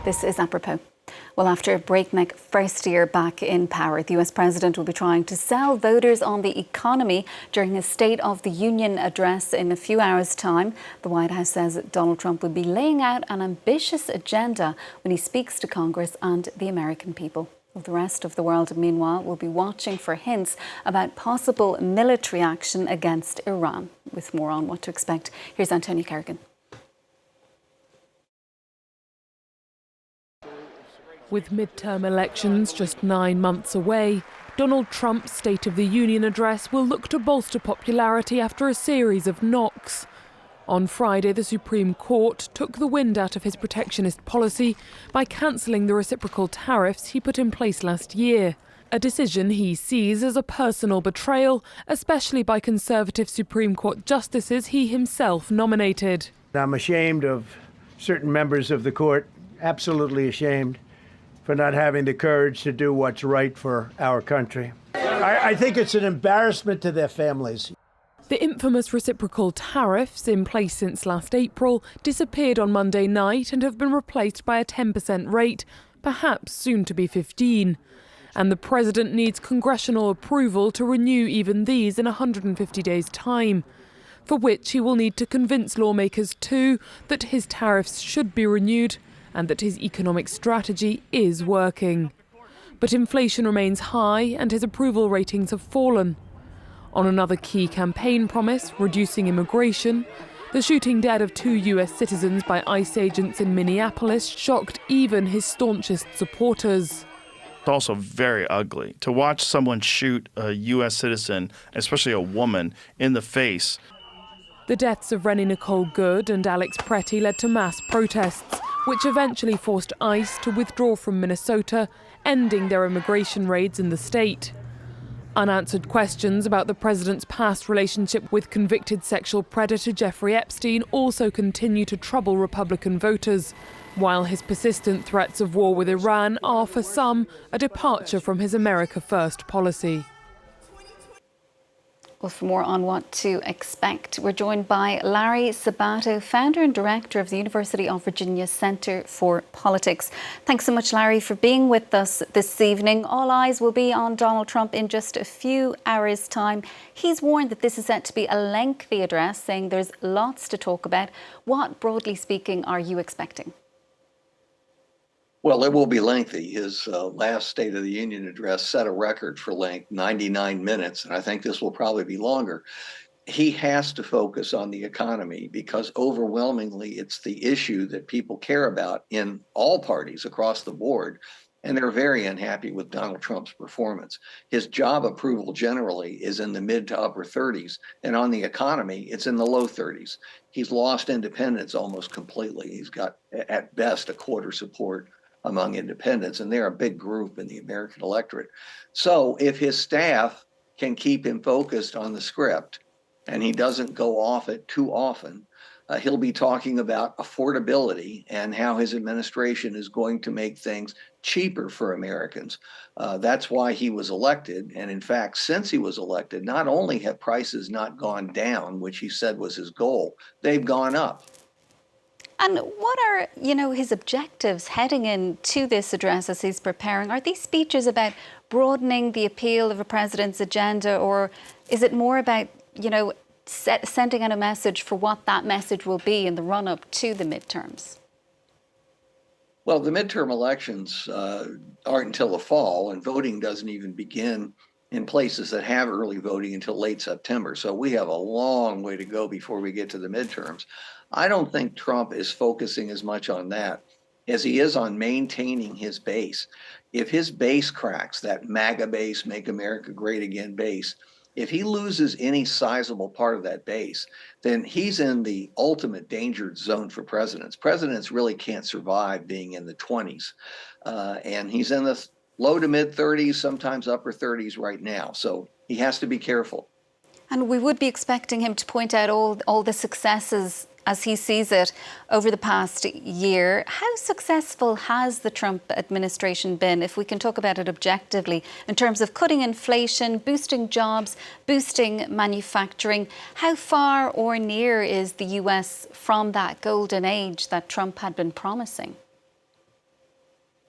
This is apropos. Well, after a breakneck first year back in power, the US president will be trying to sell voters on the economy during his State of the Union address in a few hours' time. The White House says Donald Trump will be laying out an ambitious agenda when he speaks to Congress and the American people. Well, the rest of the world, meanwhile, will be watching for hints about possible military action against Iran. With more on what to expect, here's Antonia Kerrigan. With midterm elections just 9 months away, Donald Trump's State of the Union address will look to bolster popularity after a series of knocks. On Friday, the Supreme Court took the wind out of his protectionist policy by cancelling the reciprocal tariffs he put in place last year, a decision he sees as a personal betrayal, especially by conservative Supreme Court justices he himself nominated. I'm ashamed of certain members of the court, absolutely ashamed, for not having the courage to do what's right for our country. I think it's an embarrassment to their families. The infamous reciprocal tariffs, in place since last April, disappeared on Monday night and have been replaced by a 10% rate, perhaps soon to be 15%. And the president needs congressional approval to renew even these in 150 days' time, for which he will need to convince lawmakers too that his tariffs should be renewed and that his economic strategy is working. But inflation remains high and his approval ratings have fallen. On another key campaign promise, reducing immigration, the shooting dead of 2 US citizens by ICE agents in Minneapolis shocked even his staunchest supporters. It's also very ugly to watch someone shoot a US citizen, especially a woman, in the face. The deaths of Rennie Nicole Good and Alex Pretty led to mass protests, which eventually forced ICE to withdraw from Minnesota, ending their immigration raids in the state. Unanswered questions about the president's past relationship with convicted sexual predator Jeffrey Epstein also continue to trouble Republican voters, while his persistent threats of war with Iran are, for some, a departure from his America First policy. Well, for more on what to expect, we're joined by Larry Sabato, founder and director of the University of Virginia Centre for Politics. Thanks so much, Larry, for being with us this evening. All eyes will be on Donald Trump in just a few hours' time. He's warned that this is set to be a lengthy address, saying there's lots to talk about. What, broadly speaking, are you expecting? Well, it will be lengthy. His last State of the Union address set a record for length, 99 minutes, and I think this will probably be longer. He has to focus on the economy because overwhelmingly it's the issue that people care about in all parties across the board, and they're very unhappy with Donald Trump's performance. His job approval generally is in the mid to upper 30s, and on the economy, it's in the low 30s. He's lost independents almost completely. He's got, at best, a quarter support among independents, and they're a big group in the American electorate. So if his staff can keep him focused on the script and he doesn't go off it too often, he'll be talking about affordability and how his administration is going to make things cheaper for Americans. That's why he was elected. And in fact, since he was elected, not only have prices not gone down, which he said was his goal, they've gone up. And what are, his objectives heading into this address as he's preparing? Are these speeches about broadening the appeal of a president's agenda, or is it more about, sending out a message for what that message will be in the run-up to the midterms? Well, the midterm elections aren't until the fall, and voting doesn't even begin in places that have early voting until late September. So we have a long way to go before we get to the midterms. I don't think Trump is focusing as much on that as he is on maintaining his base. If his base cracks, that MAGA base, Make America Great Again base, if he loses any sizable part of that base, then he's in the ultimate danger zone for presidents. Presidents really can't survive being in the 20s. And he's in the low to mid 30s, sometimes upper 30s right now. So he has to be careful. And we would be expecting him to point out all the successes as he sees it over the past year. How successful has the Trump administration been, if we can talk about it objectively, in terms of cutting inflation, boosting jobs, boosting manufacturing? How far or near is the US from that golden age that Trump had been promising?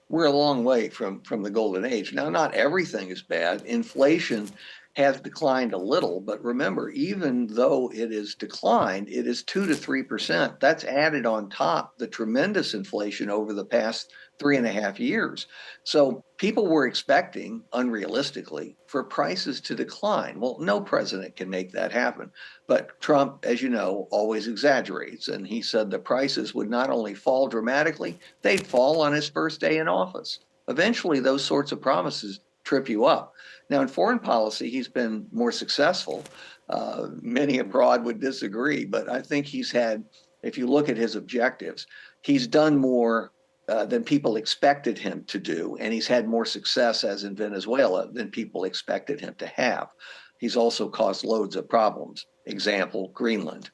we're a long way from the golden age. Now, not everything is bad. Inflation has declined a little, but remember, even though it is declined, it is 2 to 3%. That's added on top the tremendous inflation over the past 3.5 years. So people were expecting, unrealistically, for prices to decline. Well, no president can make that happen. But Trump, as you know, always exaggerates. And he said the prices would not only fall dramatically, they'd fall on his first day in office. Eventually, those sorts of promises trip you up. Now, in foreign policy, he's been more successful. Many abroad would disagree, but I think he's had, if you look at his objectives, he's done more than people expected him to do, and he's had more success, as in Venezuela, than people expected him to have. He's also caused loads of problems. Example, Greenland.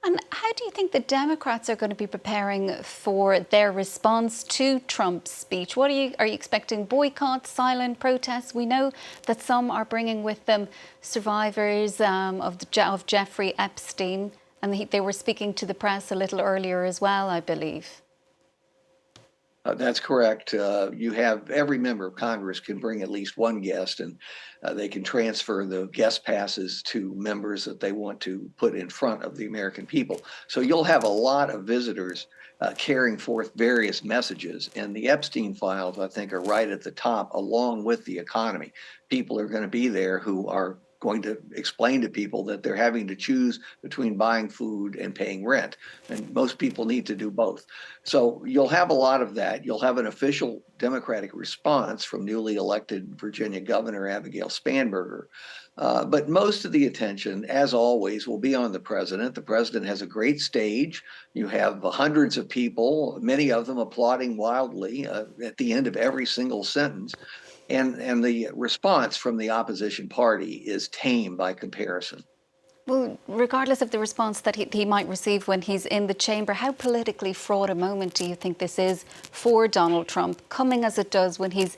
And how do you think the Democrats are going to be preparing for their response to Trump's speech? Are you expecting boycotts, silent protests? We know that some are bringing with them survivors of Jeffrey Epstein, and they were speaking to the press a little earlier as well, I believe. That's correct. You have every member of Congress can bring at least one guest, and they can transfer the guest passes to members that they want to put in front of the American people. So you'll have a lot of visitors carrying forth various messages. And the Epstein files, I think, are right at the top, along with the economy. People are going to be there who are going to explain to people that they're having to choose between buying food and paying rent. And most people need to do both. So you'll have a lot of that. You'll have an official Democratic response from newly elected Virginia Governor Abigail Spanberger. But most of the attention, as always, will be on the president. The president has a great stage. You have hundreds of people, many of them applauding wildly at the end of every single sentence. And the response from the opposition party is tame by comparison. Well, regardless of the response that he might receive when he's in the chamber, how politically fraught a moment do you think this is for Donald Trump, coming as it does when he's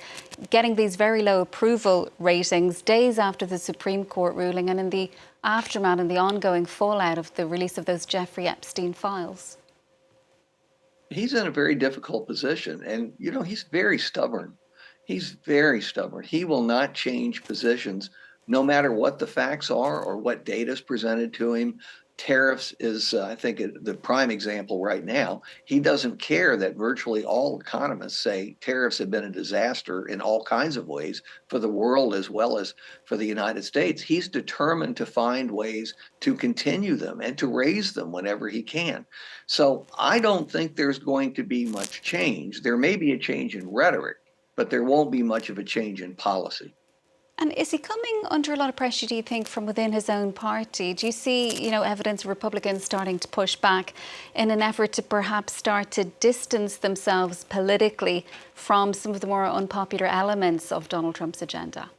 getting these very low approval ratings days after the Supreme Court ruling and in the aftermath and the ongoing fallout of the release of those Jeffrey Epstein files? He's in a very difficult position. And, he's very stubborn. He's very stubborn. He will not change positions no matter what the facts are or what data is presented to him. Tariffs is, I think, the prime example right now. He doesn't care that virtually all economists say tariffs have been a disaster in all kinds of ways for the world as well as for the United States. He's determined to find ways to continue them and to raise them whenever he can. So I don't think there's going to be much change. There may be a change in rhetoric, but there won't be much of a change in policy. And is he coming under a lot of pressure, do you think, from within his own party? Do you see, evidence of Republicans starting to push back in an effort to perhaps start to distance themselves politically from some of the more unpopular elements of Donald Trump's agenda?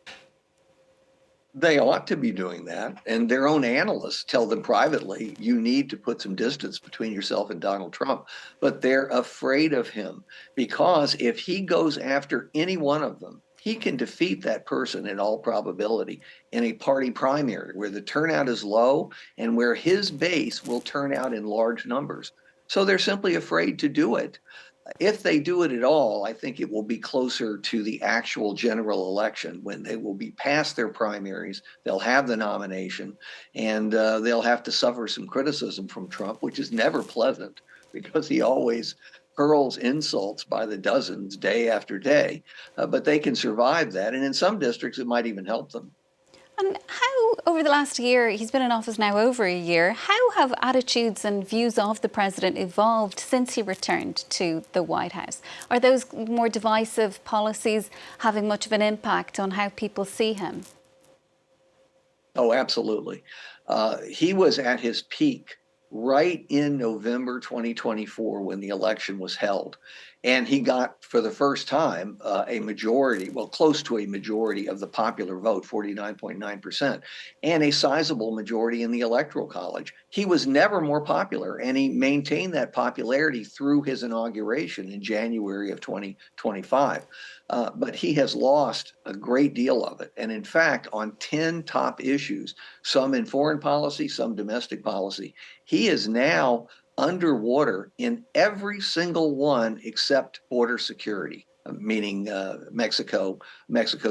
They ought to be doing that. And their own analysts tell them privately, you need to put some distance between yourself and Donald Trump. But they're afraid of him because if he goes after any one of them, he can defeat that person in all probability in a party primary where the turnout is low and where his base will turn out in large numbers. So they're simply afraid to do it. If they do it at all, I think it will be closer to the actual general election when they will be past their primaries. They'll have the nomination and they'll have to suffer some criticism from Trump, which is never pleasant because he always hurls insults by the dozens day after day. But they can survive that. And in some districts, it might even help them. And how, over the last year, he's been in office now over a year, how have attitudes and views of the president evolved since he returned to the White House? Are those more divisive policies having much of an impact on how people see him? Oh, absolutely. He was at his peak right in November 2024 when the election was held. And he got, for the first time, a majority, well, close to a majority of the popular vote, 49.9%, and a sizable majority in the Electoral College. He was never more popular, and he maintained that popularity through his inauguration in January of 2025. But he has lost a great deal of it. And in fact, on 10 top issues, some in foreign policy, some domestic policy, he is now underwater in every single one except border security, meaning Mexico's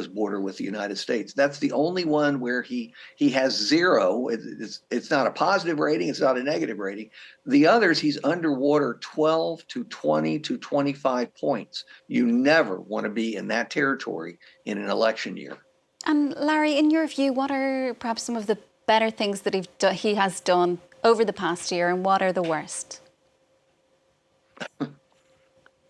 border with the United States. That's the only one where he has zero. It's not a positive rating. It's not a negative rating. The others, he's underwater 12 to 20 to 25 points. You never want to be in that territory in an election year. And Larry, in your view, what are perhaps some of the better things that he has done over the past year, and what are the worst?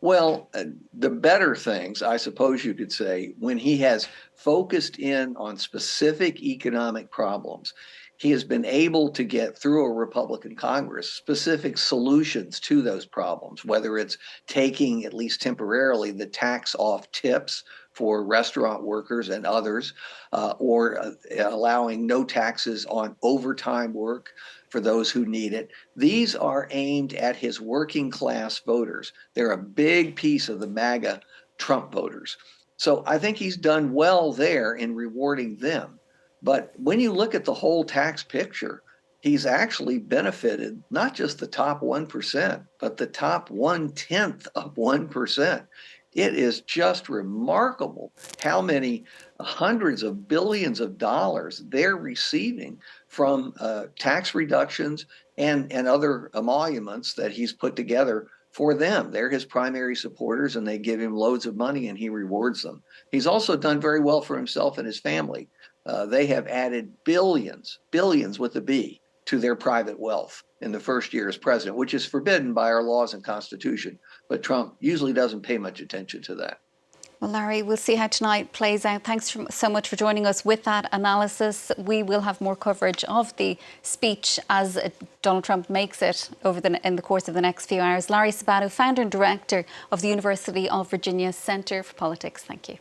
Well, the better things, I suppose you could say, when he has focused in on specific economic problems, he has been able to get through a Republican Congress specific solutions to those problems, whether it's taking, at least temporarily, the tax off tips for restaurant workers and others, or allowing no taxes on overtime work for those who need it. These are aimed at his working class voters. They're a big piece of the MAGA Trump voters. So I think he's done well there in rewarding them. But when you look at the whole tax picture, he's actually benefited not just the top 1%, but the top 1/10 of 1%. It is just remarkable how many hundreds of billions of dollars they're receiving from tax reductions and other emoluments that he's put together for them. They're his primary supporters, and they give him loads of money, and he rewards them. He's also done very well for himself and his family. They have added billions with a B, to their private wealth in the first year as president, which is forbidden by our laws and Constitution. But Trump usually doesn't pay much attention to that. Well, Larry, we'll see how tonight plays out. Thanks so much for joining us with that analysis. We will have more coverage of the speech as Donald Trump makes it in the course of the next few hours. Larry Sabato, founder and director of the University of Virginia Center for Politics. Thank you.